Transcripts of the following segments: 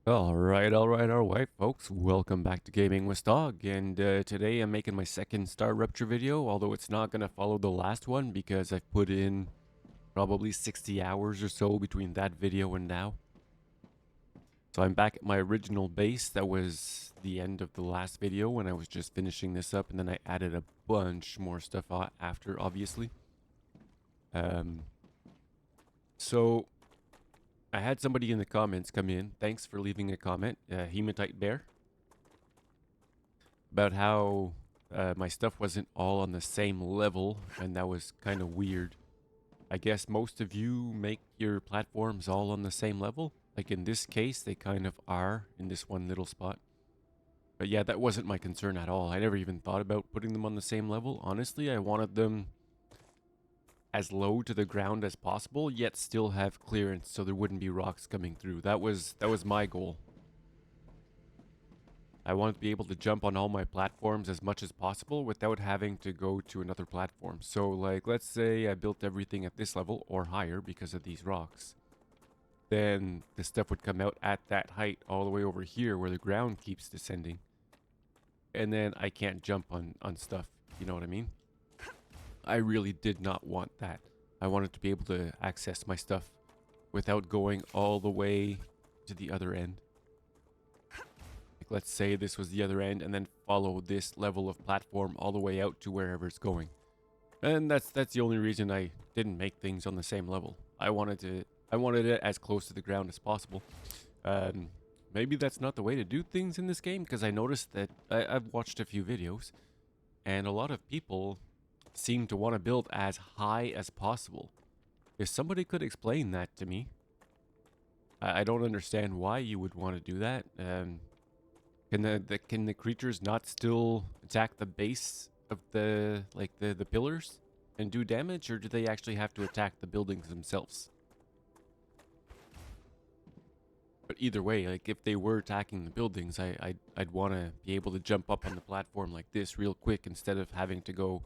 Alright, folks. Welcome back to Gaming with Stog, and today I'm making my second Star Rupture video, although it's not going to follow the last one because I've put in probably 60 hours or so between that video and now. So I'm back at my original base. That was the end of the last video when I was just finishing this up, and then I added a bunch more stuff after, obviously. Um, so I had somebody in the comments come in. Thanks for leaving a comment, Hematite Bear, about how my stuff wasn't all on the same level, and that was kind of weird. I guess most of you make your platforms all on the same level. Like in this case, they kind of are in this one little spot. But yeah, that wasn't my concern at all. I never even thought about putting them on the same level. Honestly, I wanted them as low to the ground as possible, yet still have clearance so there wouldn't be rocks coming through. That was my goal. I wanted to be able to jump on all my platforms as much as possible without having to go to another platform. So like, let's say I built everything at this level or higher because of these rocks. Then the stuff would come out at that height all the way over here where the ground keeps descending. And then I can't jump on stuff, you know what I mean? I really did not want that. I wanted to be able to access my stuff without going all the way to the other end. Like, let's say this was the other end and then follow this level of platform all the way out to wherever it's going. And that's the only reason I didn't make things on the same level. I wanted it as close to the ground as possible. Maybe that's not the way to do things in this game, because I noticed that I've watched a few videos and a lot of people seem to want to build as high as possible. If somebody could explain that to me, I don't understand why you would want to do that. Can the creatures not still attack the base of the pillars and do damage, or do they actually have to attack the buildings themselves? But either way, like if they were attacking the buildings, I'd want to be able to jump up on the platform like this real quick instead of having to go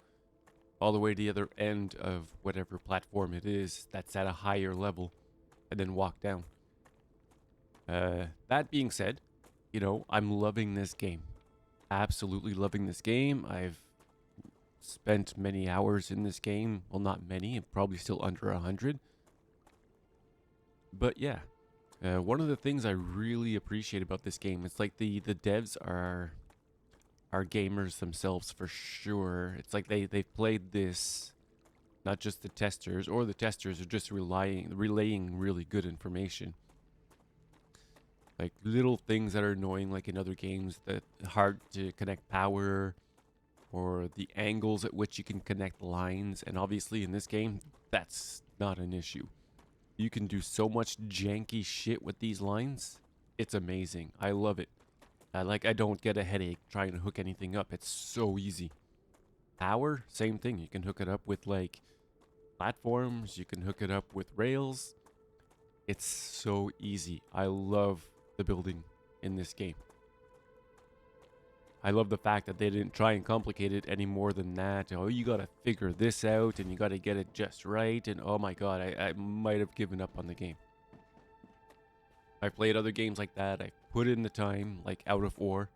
all the way to the other end of whatever platform it is that's at a higher level and then walk down. That being said, you know, I'm loving this game. Absolutely loving this game. I've spent many hours in this game. Well, not many, probably still under 100. But yeah, one of the things I really appreciate about this game, it's like the devs are gamers themselves for sure. It's like they've played this, not just the testers, or the testers are just relaying really good information. Like little things that are annoying, like in other games, that hard to connect power, or the angles at which you can connect lines. And obviously in this game, that's not an issue. You can do so much janky shit with these lines. It's amazing. I love it. I don't get a headache trying to hook anything up. It's so easy. Power, same thing. You can hook it up with like platforms. You can hook it up with rails. It's so easy. I love the building in this game. I love the fact that they didn't try and complicate it any more than that. Oh, you gotta figure this out and you gotta get it just right. And oh my god, I might have given up on the game. I played other games like that. I put in the time, like out of Ore.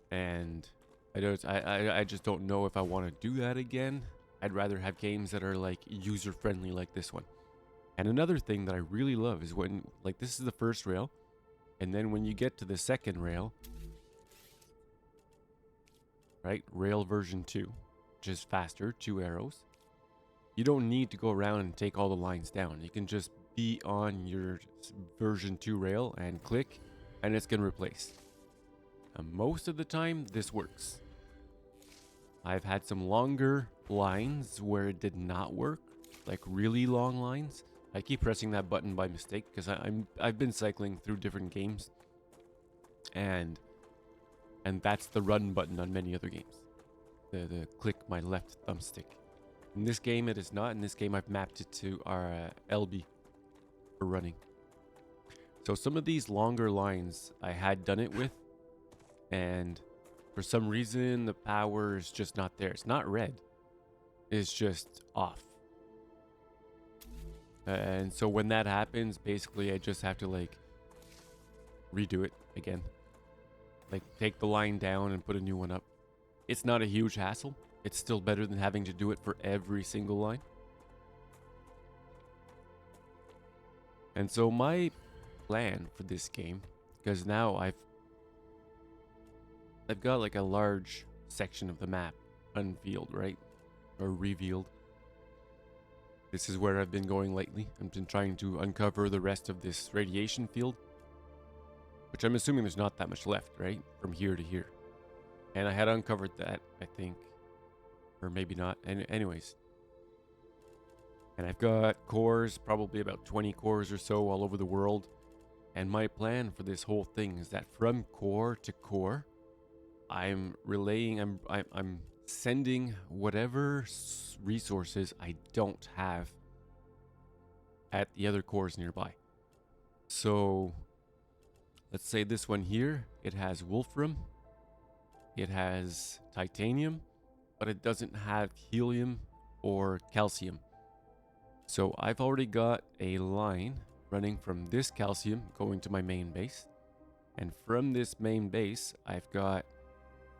And I just don't know if I want to do that again. I'd rather have games that are like user friendly like this one. And another thing that I really love is when, like, this is the first rail, and then when you get to the second rail, right, rail version 2, which is faster, 2 arrows, you don't need to go around and take all the lines down. You can just be on your version 2 rail and click, and it's going to replace. And most of the time, this works. I've had some longer lines where it did not work, like really long lines. I keep pressing that button by mistake because I've been cycling through different games, and that's the run button on many other games. The click my left thumbstick. In this game, it is not. In this game, I've mapped it to our LB for running. So some of these longer lines I had done it with, and for some reason the power is just not there. It's not red. It's just off. And so when that happens, basically I just have to like redo it again. Like, take the line down and put a new one up. It's not a huge hassle. It's still better than having to do it for every single line. And so my plan for this game, because now I've got like a large section of the map unveiled, right? Or revealed. This is where I've been going lately. I've been trying to uncover the rest of this radiation field, which I'm assuming there's not that much left, right? From here to here. And I had uncovered that, I think. Or maybe not. And anyways. And I've got cores, probably about 20 cores or so all over the world. And my plan for this whole thing is that from core to core, I'm sending whatever resources I don't have at the other cores nearby. So let's say this one here, it has wolfram, it has titanium, but it doesn't have helium or calcium. So I've already got a line running from this calcium going to my main base. And from this main base, I've got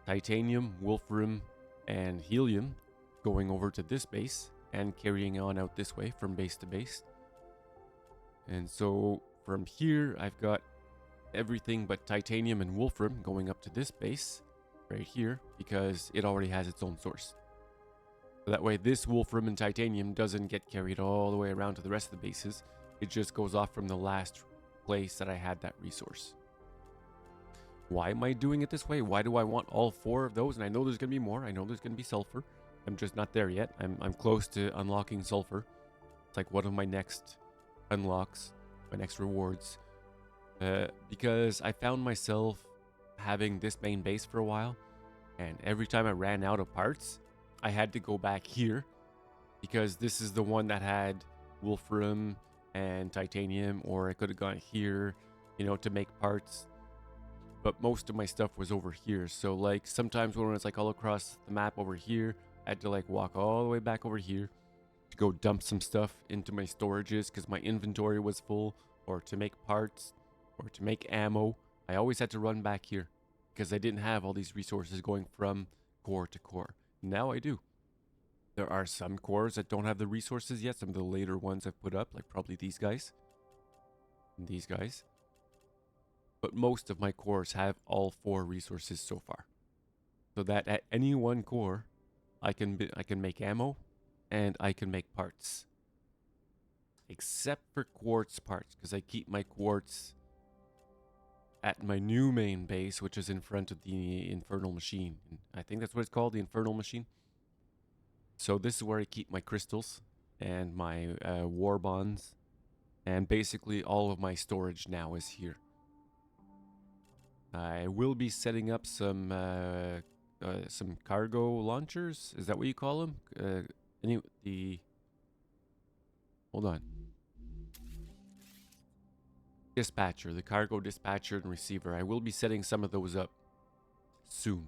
titanium, wolfram, and helium going over to this base and carrying on out this way from base to base. And so from here, I've got everything but titanium and wolfram going up to this base right here because it already has its own source. So that way this wolfram and titanium doesn't get carried all the way around to the rest of the bases. It just goes off from the last place that I had that resource. Why am I doing it this way? Why do I want all 4 of those? And I know there's going to be more. I know there's going to be sulfur. I'm just not there yet. I'm close to unlocking sulfur. It's like one of my next unlocks, my next rewards. Because I found myself having this main base for a while. And every time I ran out of parts, I had to go back here. Because this is the one that had wolfram and titanium. Or I could have gone here, you know, to make parts. But most of my stuff was over here. So like sometimes when it's like all across the map over here, I had to like walk all the way back over here to go dump some stuff into my storages because my inventory was full, or to make parts or to make ammo. I always had to run back here because I didn't have all these resources going from core to core. Now I do. There are some cores that don't have the resources yet. Some of the later ones I've put up, like probably these guys and these guys. But most of my cores have all 4 resources so far. So that at any one core, I can make ammo and I can make parts. Except for quartz parts, because I keep my quartz at my new main base, which is in front of the infernal machine. I think that's what it's called, the infernal machine. So this is where I keep my crystals and my war bonds. And basically all of my storage now is here. I will be setting up some cargo launchers. Is that what you call them? Hold on. Dispatcher, the cargo dispatcher and receiver. I will be setting some of those up soon.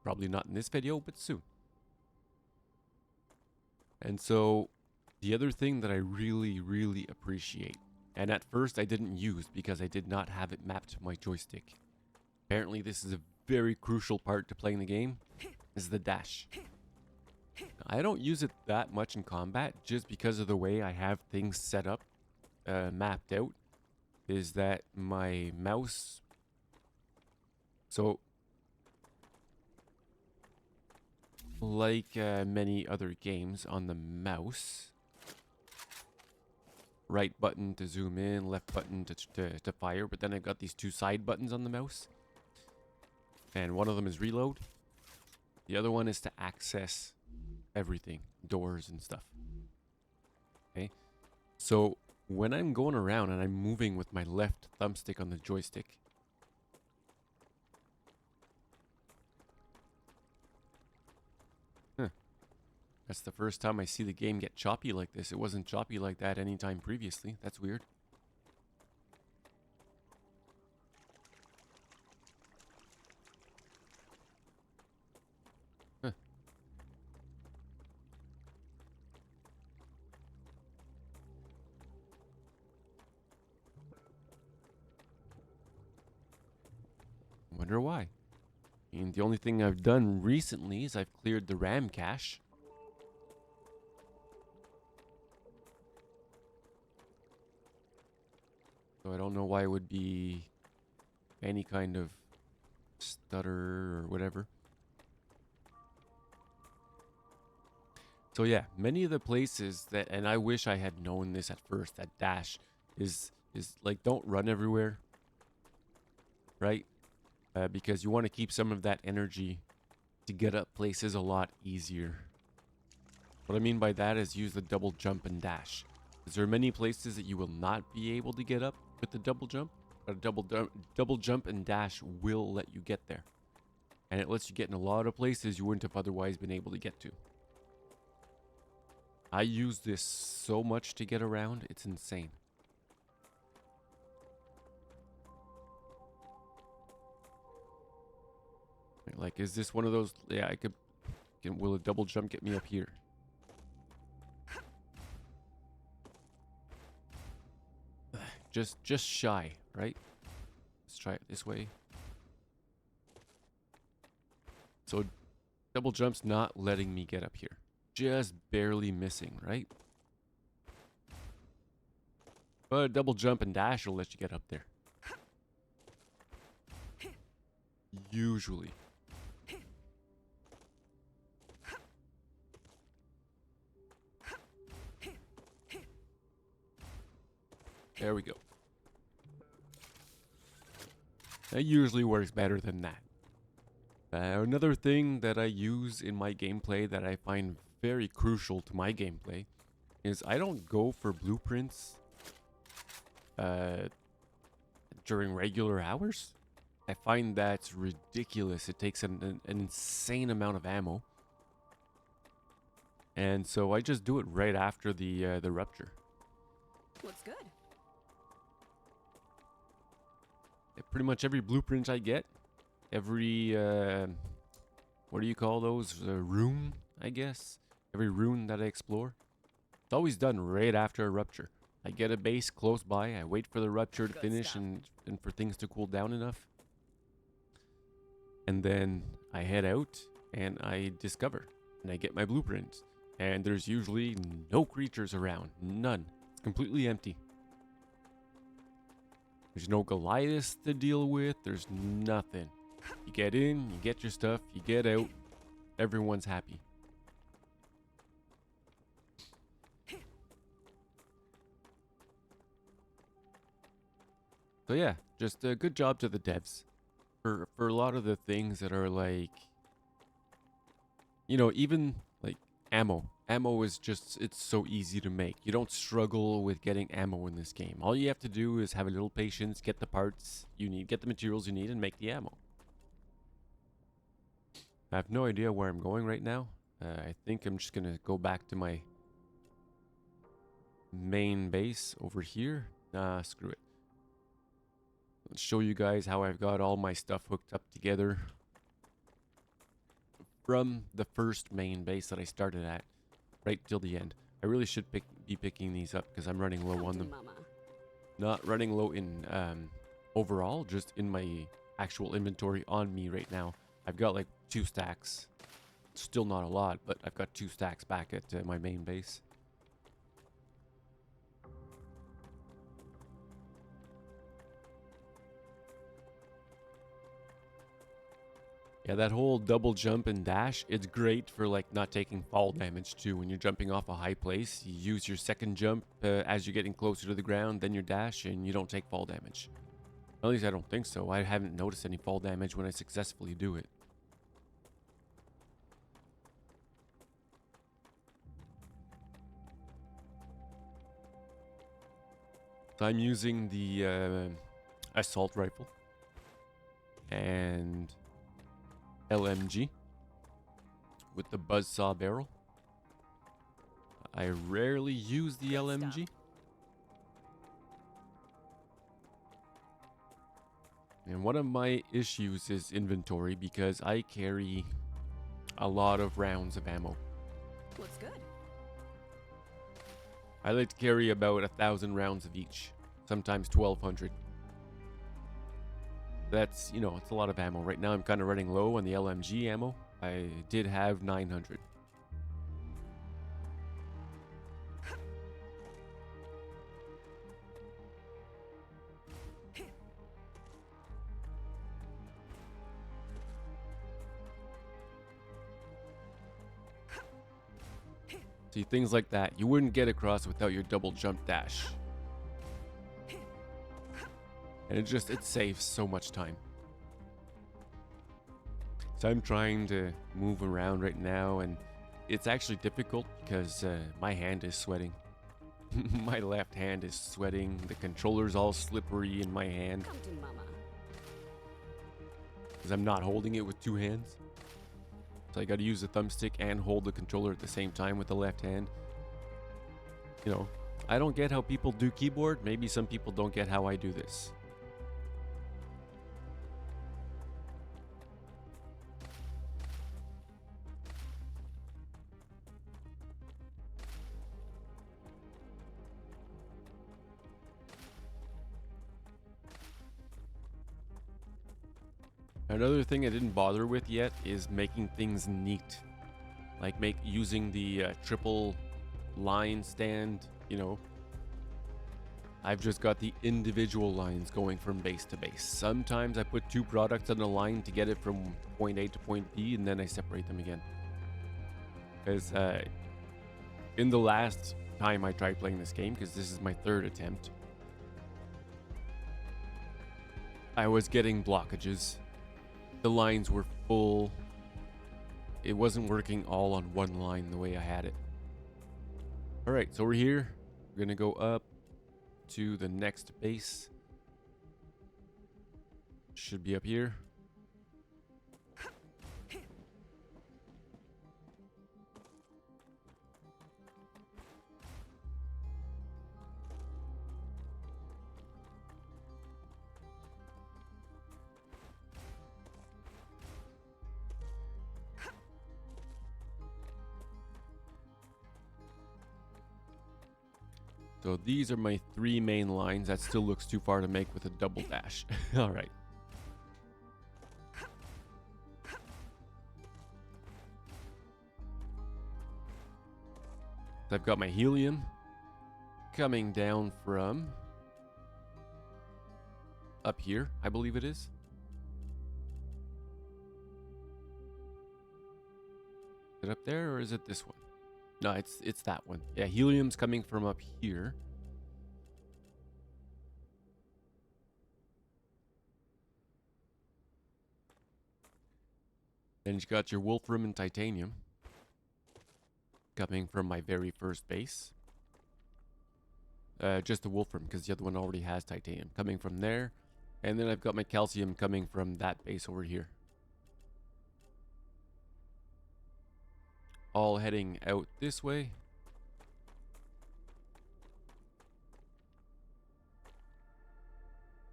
Probably not in this video, but soon. And so the other thing that I really, really appreciate, and at first I didn't use because I did not have it mapped to my joystick. Apparently this is a very crucial part to playing the game, is the dash. I don't use it that much in combat just because of the way I have things set up, mapped out, is that my mouse... So, like many other games on the mouse, right button to zoom in, left button to fire, but then I've got these 2 side buttons on the mouse. And one of them is reload. The other one is to access everything, doors and stuff. Okay. So when I'm going around and I'm moving with my left thumbstick on the joystick, that's the first time I see the game get choppy like this. It wasn't choppy like that anytime previously. That's weird. wonder why. And the only thing I've done recently is I've cleared the RAM cache. So I don't know why it would be any kind of stutter or whatever. So yeah, many of the places that, and I wish I had known this at first, that dash is like, don't run everywhere, right? Because you want to keep some of that energy to get up places a lot easier. What I mean by that is use the double jump and dash. Because there are many places that you will not be able to get up with the double jump. But a double jump and dash will let you get there. And it lets you get in a lot of places you wouldn't have otherwise been able to get to. I use this so much to get around, it's insane. Like, is this one of those? Yeah, I could. Will a double jump get me up here? Just shy, right? Let's try it this way. So, double jump's not letting me get up here. Just barely missing, right? But a double jump and dash will let you get up there. Usually. There we go. That usually works better than that. Another thing that I use in my gameplay that I find very crucial to my gameplay is I don't go for blueprints during regular hours. I find that's ridiculous. It takes an insane amount of ammo. And so I just do it right after the rupture. Looks good. Pretty much every blueprint I get, every what do you call those, rune, I guess, every rune that I explore, it's always done right after a rupture. I get a base close by, I wait for the rupture to finish and for things to cool down enough, and then I head out and I discover and I get my blueprints, and there's usually no creatures around, none. It's completely empty. There's no Goliaths to deal with. There's nothing. You get in, you get your stuff, you get out. Everyone's happy. So yeah, just a good job to the devs for a lot of the things that are like, you know, even like ammo. Ammo is just, it's so easy to make. You don't struggle with getting ammo in this game. All you have to do is have a little patience, get the parts you need, get the materials you need, and make the ammo. I have no idea where I'm going right now. I think I'm just going to go back to my main base over here. Nah, screw it. Let's show you guys how I've got all my stuff hooked up together from the first main base that I started at right till the end. I really should be picking these up because I'm running low on them. Not running low in overall, just in my actual inventory on me right now. I've got like 2 stacks. Still not a lot, but I've got 2 stacks back at my main base. Yeah, that whole double jump and dash, it's great for like not taking fall damage too. When you're jumping off a high place, you use your second jump as you're getting closer to the ground, then your dash, and you don't take fall damage. At least I don't think so. I haven't noticed any fall damage when I successfully do it. So I'm using the assault rifle and LMG with the buzzsaw barrel. I rarely use the LMG. And one of my issues is inventory because I carry a lot of rounds of ammo. Looks good. I like to carry about 1,000 rounds of each, sometimes 1,200. That's, you know, it's a lot of ammo. Right now I'm kind of running low on the LMG ammo. I did have 900. See, things like that, you wouldn't get across without your double jump dash. And it saves so much time. So I'm trying to move around right now, and it's actually difficult because my hand is sweating. My left hand is sweating. The controller's all slippery in my hand Come to mama. because I'm not holding it with two hands. So I got to use the thumbstick and hold the controller at the same time with the left hand. You know, I don't get how people do keyboard. Maybe some people don't get how I do this. Another thing I didn't bother with yet is making things neat. Like using the triple line stand, you know. I've just got the individual lines going from base to base. Sometimes I put two products on a line to get it from point A to point B, and then I separate them again. Because in the last time I tried playing this game, because this is my third attempt, I was getting blockages. The lines were full. It wasn't working all on one line the way I had it. All right, so we're here. We're gonna go up to the next base. Should be up here. So these are my three main lines. That still looks too far to make with a double dash. All right. I've got my helium coming down from up here, I believe it is. Is it up there or is it this one? No, it's that one. Yeah, helium's coming from up here. Then you got your wolfram and titanium coming from my very first base. Just the wolfram because the other one already has titanium coming from there. And then I've got my calcium coming from that base over here. All heading out this way.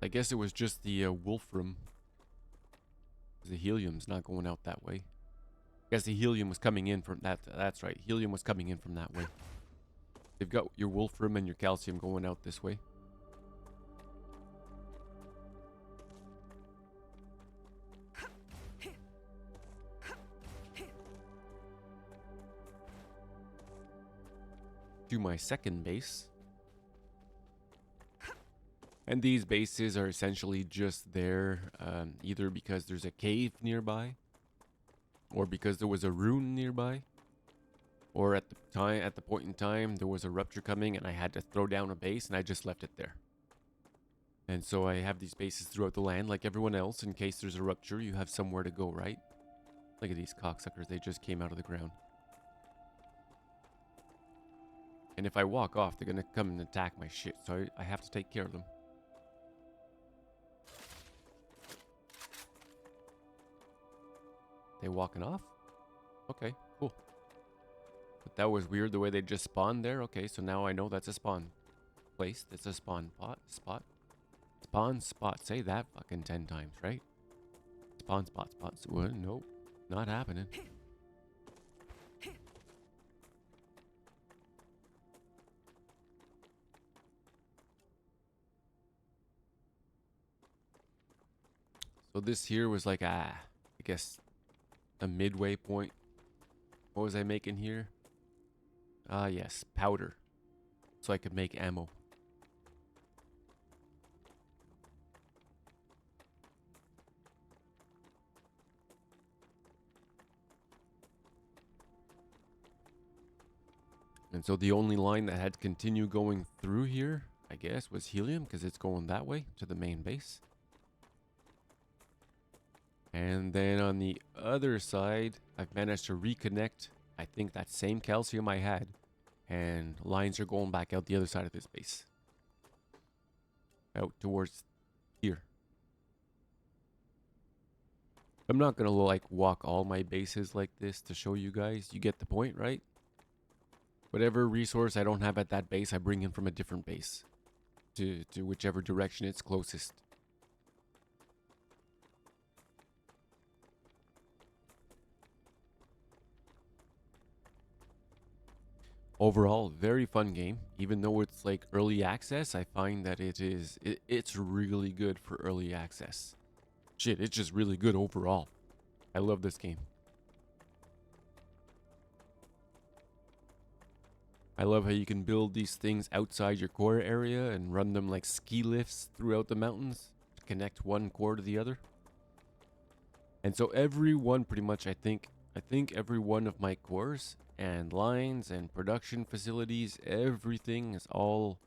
I guess it was just the wolfram. The helium's not going out that way. I guess the helium was coming in from that. That's right. Helium was coming in from that way. They've got your wolfram and your calcium going out this way. To my second base. And these bases are essentially just there either because there's a cave nearby or because there was a rune nearby or at the point in time there was a rupture coming and I had to throw down a base and I just left it there. And so I have these bases throughout the land like everyone else. In case there's a rupture, you have somewhere to go, right? Look at these cocksuckers. They just came out of the ground. And if I walk off, they're going to come and attack my shit. So I have to take care of them. They walking off? Okay, cool. But that was weird the way they just spawned there. Okay, so now I know that's a spawn place. That's a spawn spot. Spawn spot. Say that fucking 10 times, right? Spawn spot. What? Nope. Not happening. So this here was like I guess a midway point. What was I making here? Yes, powder. So I could make ammo. And so the only line that had to continue going through here, I guess, was helium, because it's going that way to the main base. And then on the other side, I've managed to reconnect, I think, that same calcium I had. And lines are going back out the other side of this base. Out towards here. I'm not going to like walk all my bases like this to show you guys. You get the point, right? Whatever resource I don't have at that base, I bring in from a different base. To whichever direction it's closest. Overall, very fun game. Even though it's like early access, I find that it's really good for early access. Shit, it's just really good overall. I love this game. I love how you can build these things outside your core area and run them like ski lifts throughout the mountains to connect one core to the other. And so every one, pretty much, I think every one of my cores and lines and production facilities, everything is all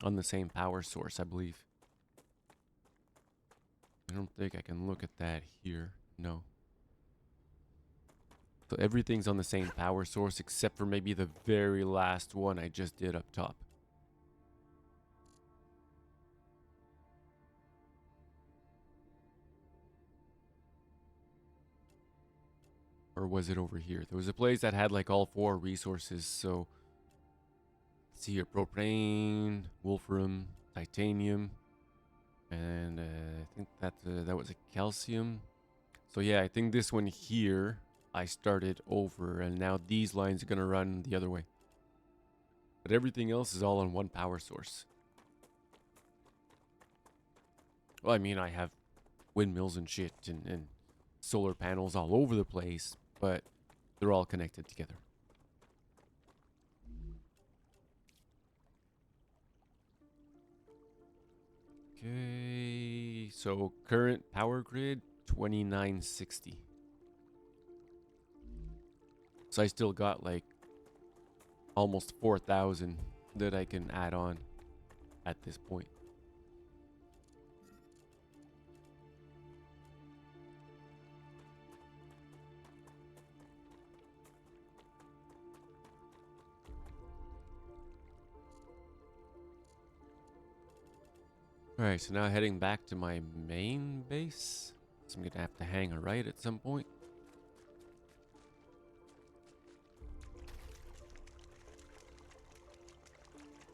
on the same power source, I believe. I don't think I can look at that here. No. So everything's on the same power source except for maybe the very last one I just did up top. Or was it over here? There was a place that had like all 4 resources. So let's see here, propane, wolfram, titanium, and I think that was a calcium. So yeah, I think this one here I started over, and now these lines are gonna run the other way. But everything else is all on one power source. Well, I mean, I have windmills and shit and solar panels all over the place, but they're all connected together. Okay, so current power grid 2960. So I still got like almost 4,000 that I can add on at this point. Alright, so now heading back to my main base. So I'm gonna have to hang a right at some point.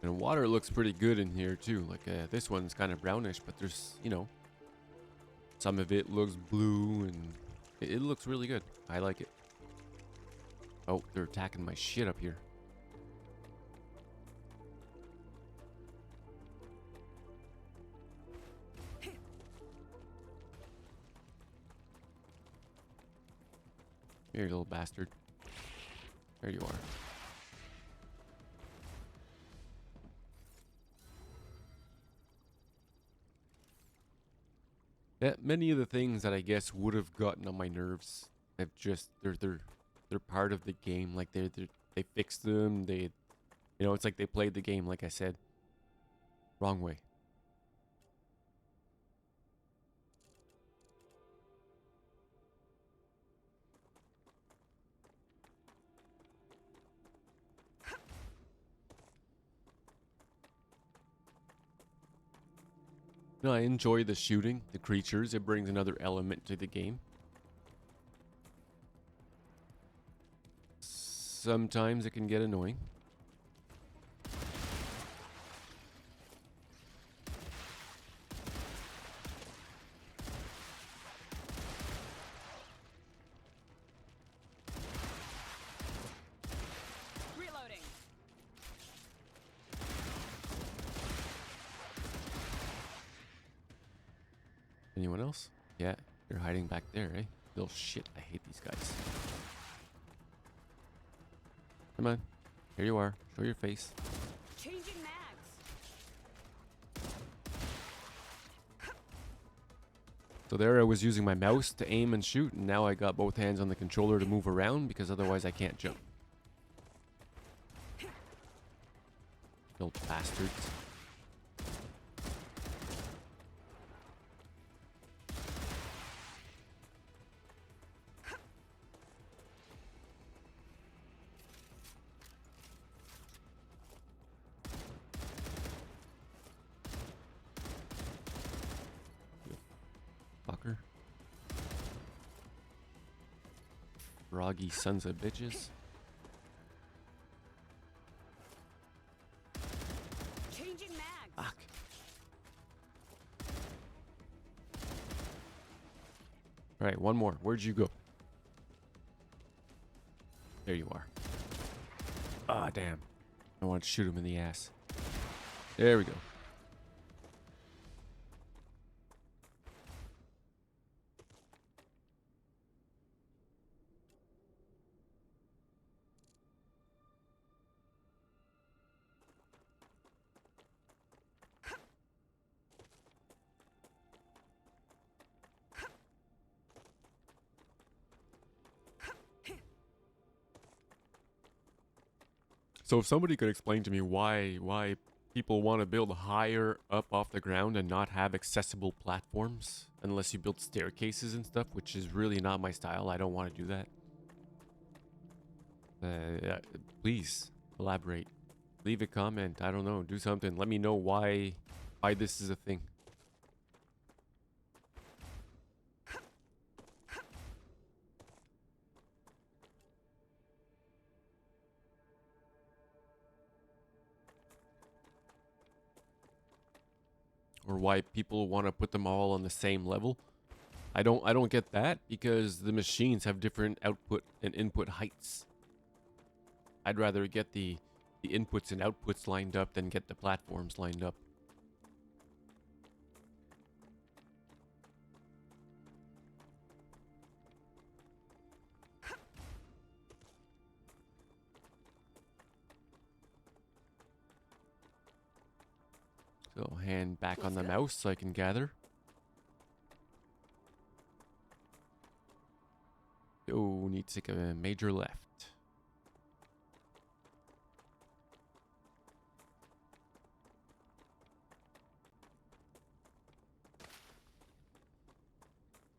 And water looks pretty good in here too. Like this one's kind of brownish, but there's, you know, some of it looks blue and it looks really good. I like it. Oh, they're attacking my shit up here. Here, you little bastard. There you are. Yeah, many of the things that I guess would have gotten on my nerves have just they're part of the game. Like they fixed them. They, you know, it's like they played the game. Like I said, wrong way. No, I enjoy the shooting, the creatures. It brings another element to the game. Sometimes it can get annoying. Reloading. Anyone else? Yeah. You're hiding back there, eh? Little shit. I hate these guys. Come on. Here you are. Show your face. Changing mags. So there I was using my mouse to aim and shoot, and now I got both hands on the controller to move around because otherwise I can't jump. Little bastards. Fucker. Froggy sons of bitches. Changing mags. Fuck. Alright, one more. Where'd you go? There you are. Ah, damn. I want to shoot him in the ass. There we go. So if somebody could explain to me why people want to build higher up off the ground and not have accessible platforms unless you build staircases and stuff, which is really not my style. I don't want to do that. Please elaborate. Leave a comment. I don't know. Do something. Let me know why this is a thing. Or why people want to put them all on the same level. I don't get that because the machines have different output and input heights. I'd rather get the inputs and outputs lined up than get the platforms lined up. So hand back on the mouse so I can gather. Oh, need to take a major left.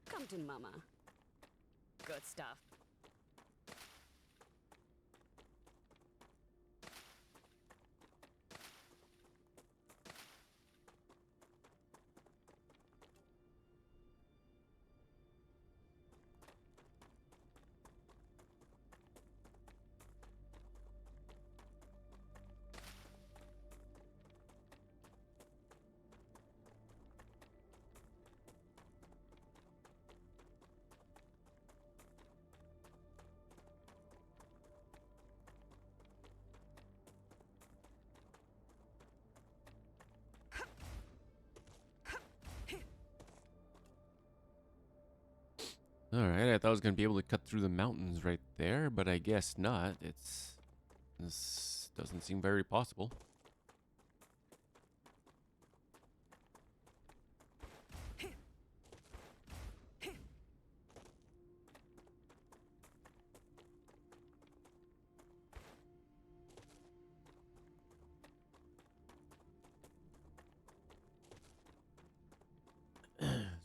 Come to mama. Good stuff. Alright, I thought I was going to be able to cut through the mountains right there, but I guess not. This doesn't seem very possible.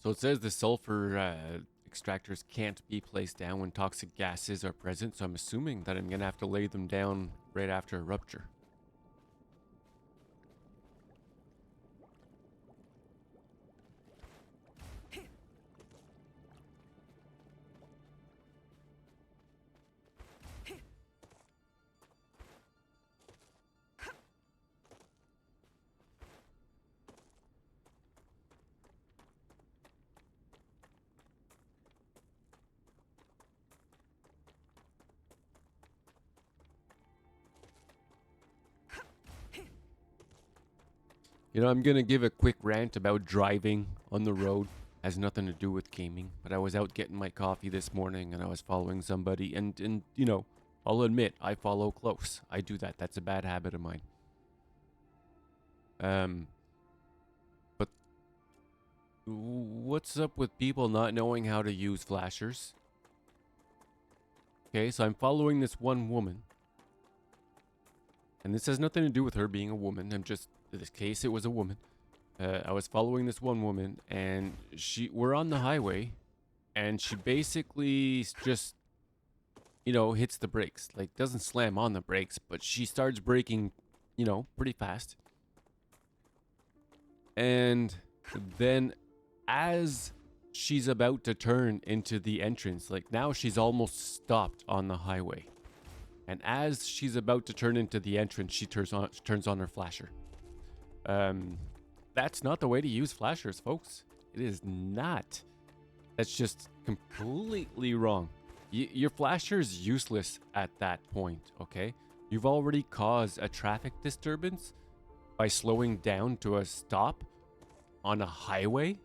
So it says the sulfur extractors can't be placed down when toxic gases are present, so I'm assuming that I'm going to have to lay them down right after a rupture. You know, I'm going to give a quick rant about driving on the road. Has nothing to do with gaming, but I was out getting my coffee this morning and I was following somebody and you know, I'll admit I follow close. I do that. That's a bad habit of mine. But what's up with people not knowing how to use flashers? Okay, so I'm following this one woman. And this has nothing to do with her being a woman. I'm just, in this case, it was a woman. I was following this one woman, and we're on the highway, and she basically just, you know, hits the brakes. Like, doesn't slam on the brakes, but she starts braking, you know, pretty fast. And then as she's about to turn into the entrance, like now she's almost stopped on the highway. And as she's about to turn into the entrance, she turns on her flasher. That's not the way to use flashers, folks. It is not. That's just completely wrong. Your flasher is useless at that point, okay? You've already caused a traffic disturbance by slowing down to a stop on a highway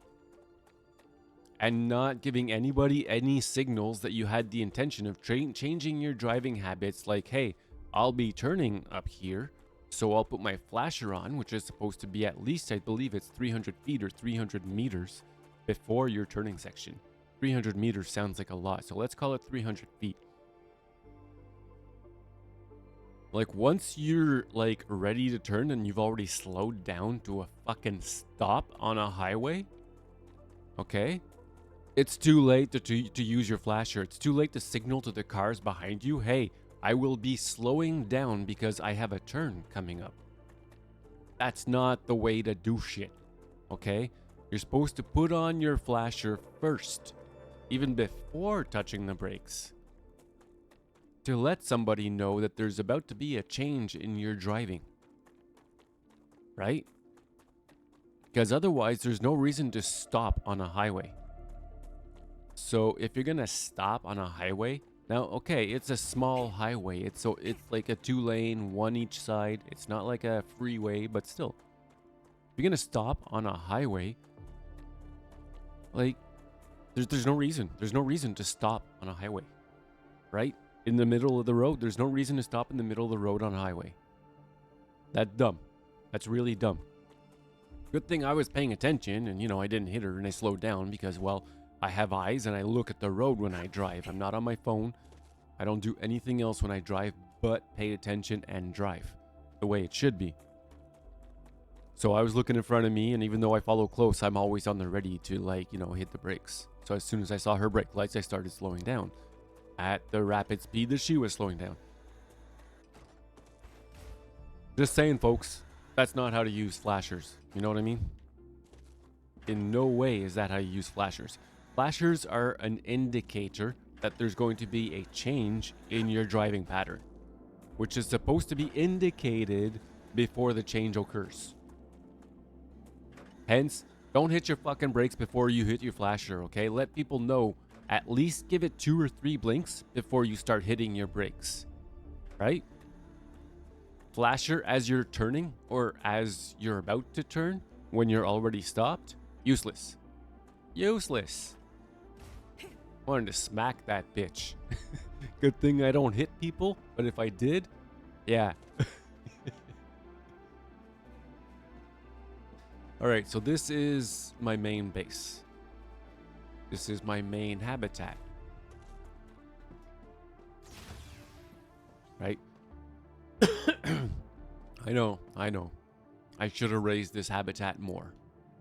and not giving anybody any signals that you had the intention of changing your driving habits. Like, hey, I'll be turning up here, so I'll put my flasher on, which is supposed to be at least, I believe it's 300 feet or 300 meters before your turning section. 300 meters sounds like a lot, so let's call it 300 feet. Like, once you're, like, ready to turn and you've already slowed down to a fucking stop on a highway, okay? It's too late to use your flasher. It's too late to signal to the cars behind you, hey, I will be slowing down because I have a turn coming up. That's not the way to do shit, okay? You're supposed to put on your flasher first, even before touching the brakes, to let somebody know that there's about to be a change in your driving, right? Because otherwise, there's no reason to stop on a highway. So if you're gonna stop on a highway, now, okay, it's a small highway. It's like a 2-lane, one each side. It's not like a freeway, but still. If you're gonna stop on a highway, like, there's no reason. There's no reason to stop on a highway, right? In the middle of the road, there's no reason to stop in the middle of the road on a highway. That's dumb. That's really dumb. Good thing I was paying attention and, you know, I didn't hit her and I slowed down because, well, I have eyes and I look at the road when I drive. I'm not on my phone. I don't do anything else when I drive but pay attention and drive the way it should be. So I was looking in front of me, and even though I follow close, I'm always on the ready to, like, you know, hit the brakes. So as soon as I saw her brake lights, I started slowing down at the rapid speed that she was slowing down. Just saying, folks, that's not how to use flashers. You know what I mean? In no way is that how you use flashers. Flashers are an indicator that there's going to be a change in your driving pattern, which is supposed to be indicated before the change occurs. Hence, don't hit your fucking brakes before you hit your flasher, okay? Let people know. At least give it 2 or 3 blinks before you start hitting your brakes, right? Flasher as you're turning or as you're about to turn when you're already stopped, useless. Useless. Wanted to smack that bitch. Good thing I don't hit people, but if I did, yeah. Alright, so this is my main base. This is my main habitat. Right? I know. I should have raised this habitat more.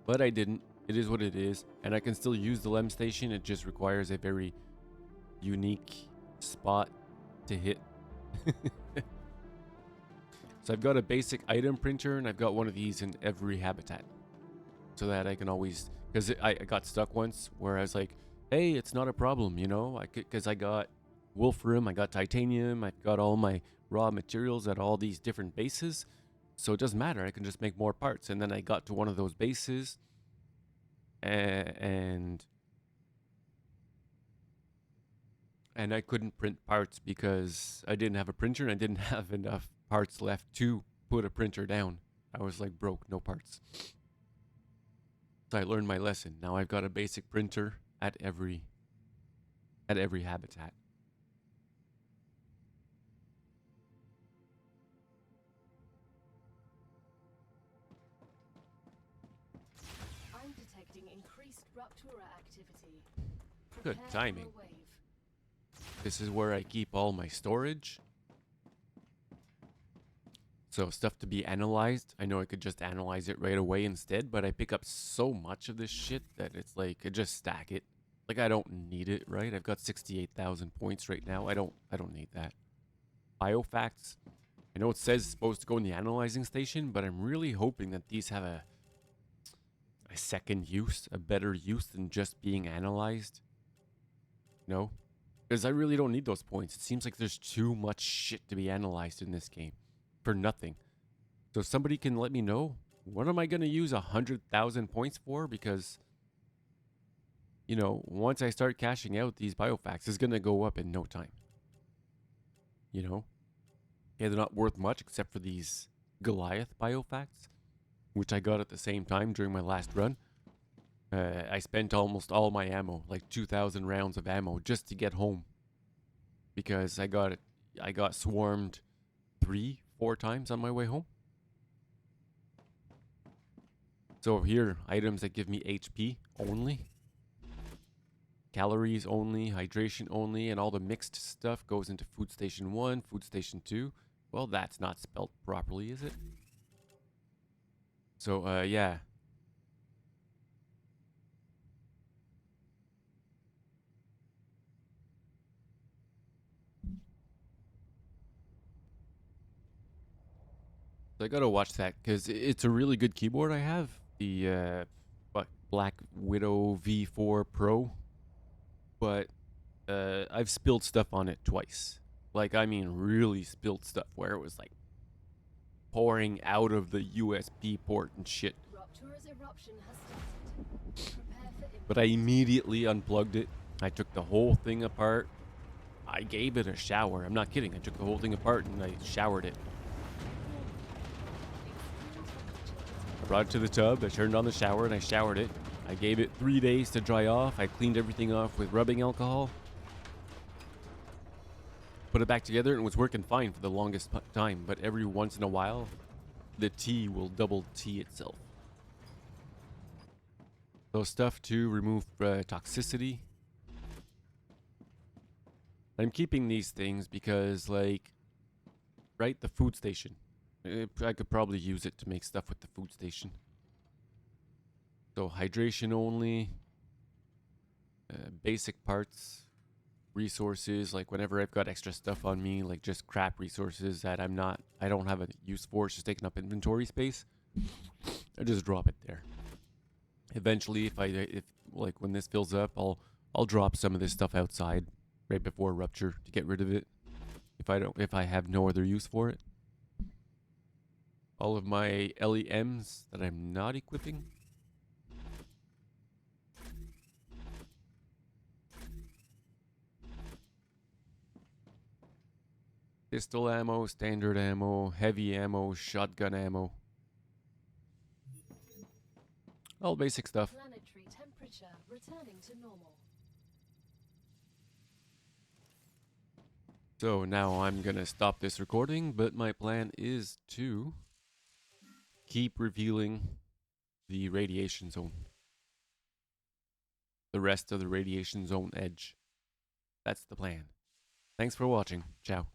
But I didn't. It is what it is. And I can still use the LEM station. It just requires a very unique spot to hit. So I've got a basic item printer, and I've got one of these in every habitat. So that I can always... Because I got stuck once where I was like, hey, it's not a problem, you know? Because I got wolfram, I got titanium, I've got all my raw materials at all these different bases. So it doesn't matter. I can just make more parts. And then I got to one of those bases. And I couldn't print parts because I didn't have a printer and I didn't have enough parts left to put a printer down. I was like broke, no parts. So I learned my lesson. Now I've got a basic printer at every habitat. I'm detecting increased Ruptura activity. Good Prepare timing. for a wave. This is where I keep all my storage. So stuff to be analyzed. I know I could just analyze it right away instead, but I pick up so much of this shit that it's like I just stack it. Like I don't need it, right? I've got 68,000 points right now. I don't need that. Biofacts. I know it says it's supposed to go in the analyzing station, but I'm really hoping that these have a second use, a better use than just being analyzed. No? Because I really don't need those points. It seems like there's too much shit to be analyzed in this game. For nothing. So somebody can let me know, what am I going to use 100,000 points for? Because, you know, once I start cashing out these biofacts, it's going to go up in no time. You know? Yeah, they're not worth much except for these Goliath biofacts, which I got at the same time during my last run. I spent almost all my ammo, like 2,000 rounds of ammo, just to get home. Because I got swarmed 3-4 times on my way home. So here, items that give me HP only, calories only, hydration only, and all the mixed stuff goes into food station 1, food station 2. Well, that's not spelled properly, is it? So, yeah. So I gotta watch that, because it's a really good keyboard I have. The, Black Widow V4 Pro. But, I've spilled stuff on it twice. Like, I mean, really spilled stuff, where it was, like, pouring out of the USB port and shit. Ruptura's eruption has started. Prepare for impact. But I immediately unplugged it. I took the whole thing apart. I gave it a shower. I'm not kidding. I took the whole thing apart and I showered it. I brought it to the tub. I turned on the shower and I showered it. I gave it 3 days to dry off. I cleaned everything off with rubbing alcohol. Put it back together and it was working fine for the longest time. But every once in a while, the tea will double tea itself. So stuff to remove toxicity. I'm keeping these things because, like, right, the food station. I could probably use it to make stuff with the food station. So hydration only. Basic parts. Resources, like whenever I've got extra stuff on me, like just crap resources that I don't have a use for, it's just taking up inventory space, I just drop it there. Eventually, if like when this fills up, I'll drop some of this stuff outside right before Rupture to get rid of it. If I have no other use for it. All of my LEMs that I'm not equipping. Pistol ammo, standard ammo, heavy ammo, shotgun ammo. All basic stuff. Planetary temperature returning to normal. So now I'm gonna stop this recording, but my plan is to keep revealing the radiation zone. The rest of the radiation zone edge. That's the plan. Thanks for watching. Ciao.